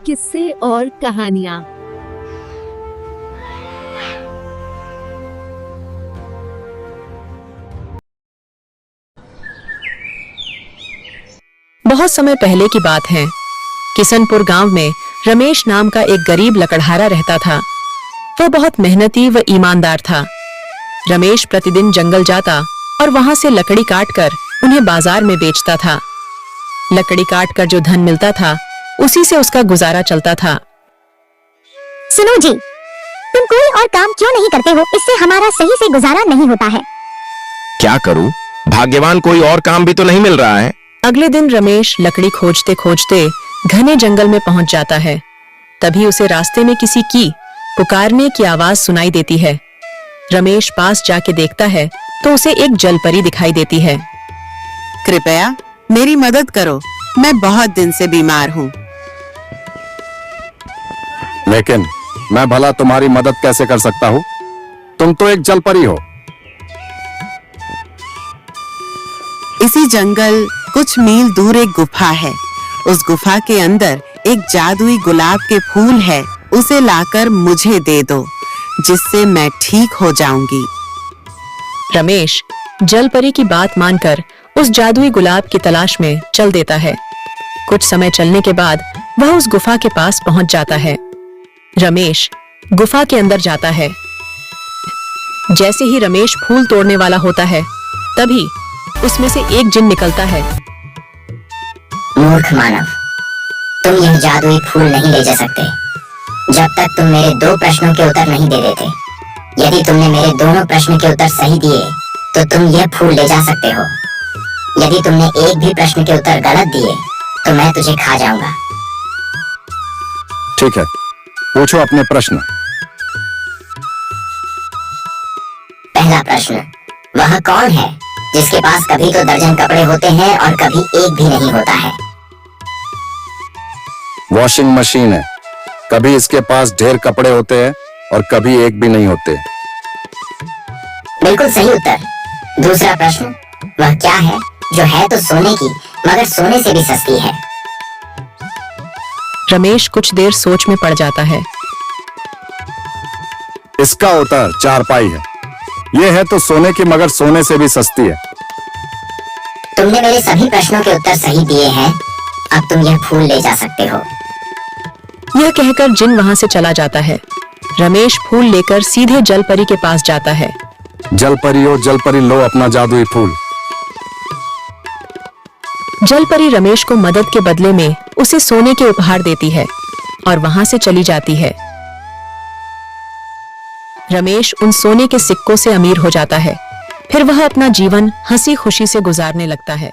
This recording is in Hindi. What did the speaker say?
किस्से और कहानियाँ। बहुत समय पहले की बात है। किशनपुर गांव में रमेश नाम का एक गरीब लकड़हारा रहता था। वह बहुत मेहनती व ईमानदार था। रमेश प्रतिदिन जंगल जाता और वहां से लकड़ी काटकर उन्हें बाजार में बेचता था। लकड़ी काटकर जो धन मिलता था उसी से उसका गुजारा चलता था। सुनो जी, तुम कोई और काम क्यों नहीं करते हो? इससे हमारा सही से गुजारा नहीं होता है। क्या करूं? भाग्यवान कोई और काम भी तो नहीं मिल रहा है। अगले दिन रमेश लकड़ी खोजते खोजते घने जंगल में पहुंच जाता है। तभी उसे रास्ते में किसी की पुकारने की आवाज सुनाई देती है। रमेश पास जाके देखता है तो उसे एक जलपरी दिखाई देती है। कृपया मेरी मदद करो, मैं बहुत दिन से बीमार हूँ। लेकिन मैं भला तुम्हारी मदद कैसे कर सकता हूँ? तुम तो एक जलपरी हो। इसी जंगल कुछ मील दूर एक गुफा है। उस गुफा के अंदर एक जादुई गुलाब के फूल है। उसे लाकर मुझे दे दो, जिससे मैं ठीक हो जाऊंगी। रमेश जलपरी की बात मानकर उस जादुई गुलाब की तलाश में चल देता है। कुछ समय चलने के बाद वह उस गुफा के पास पहुंच जाता है। रमेश गुफा के अंदर जाता है। जैसे ही रमेश फूल तोड़ने वाला होता है, तभी उसमें से एक जिन निकलता है। मूर्ख मानव, तुम यह जादुई फूल नहीं ले जा सकते जब तक तुम मेरे दो प्रश्नों के उत्तर नहीं दे देते। यदि तुमने मेरे दोनों प्रश्न के उत्तर सही दिए तो तुम यह फूल ले जा सकते हो। यदि तुमने एक भी प्रश्न के उत्तर गलत दिए तो मैं तुझे खा जाऊंगा। ठीक है, पूछो अपने प्रश्न। पहला प्रश्न, वह कौन है जिसके पास कभी तो दर्जन कपड़े होते हैं और कभी एक भी नहीं होता है? वॉशिंग मशीन है। कभी इसके पास ढेर कपड़े होते हैं और कभी एक भी नहीं होते। बिल्कुल सही उत्तर। दूसरा प्रश्न, वह क्या है जो है तो सोने की मगर सोने से भी सस्ती है? रमेश कुछ देर सोच में पड़ जाता है। इसका उत्तर चारपाई है। यह है तो सोने की मगर सोने से भी सस्ती है। तुमने मेरे सभी प्रश्नों के उत्तर सही दिए हैं। अब तुम यह फूल ले जा सकते हो। यह कहकर जिन वहां से चला जाता है। रमेश फूल लेकर सीधे जलपरी के पास जाता है। जलपरी ओ जलपरी, लो अपना जादुई फूल। जलपरी रमेश को मदद के बदले में उसे सोने के उपहार देती है और वहां से चली जाती है। रमेश उन सोने के सिक्कों से अमीर हो जाता है। फिर वह अपना जीवन हंसी खुशी से गुजारने लगता है।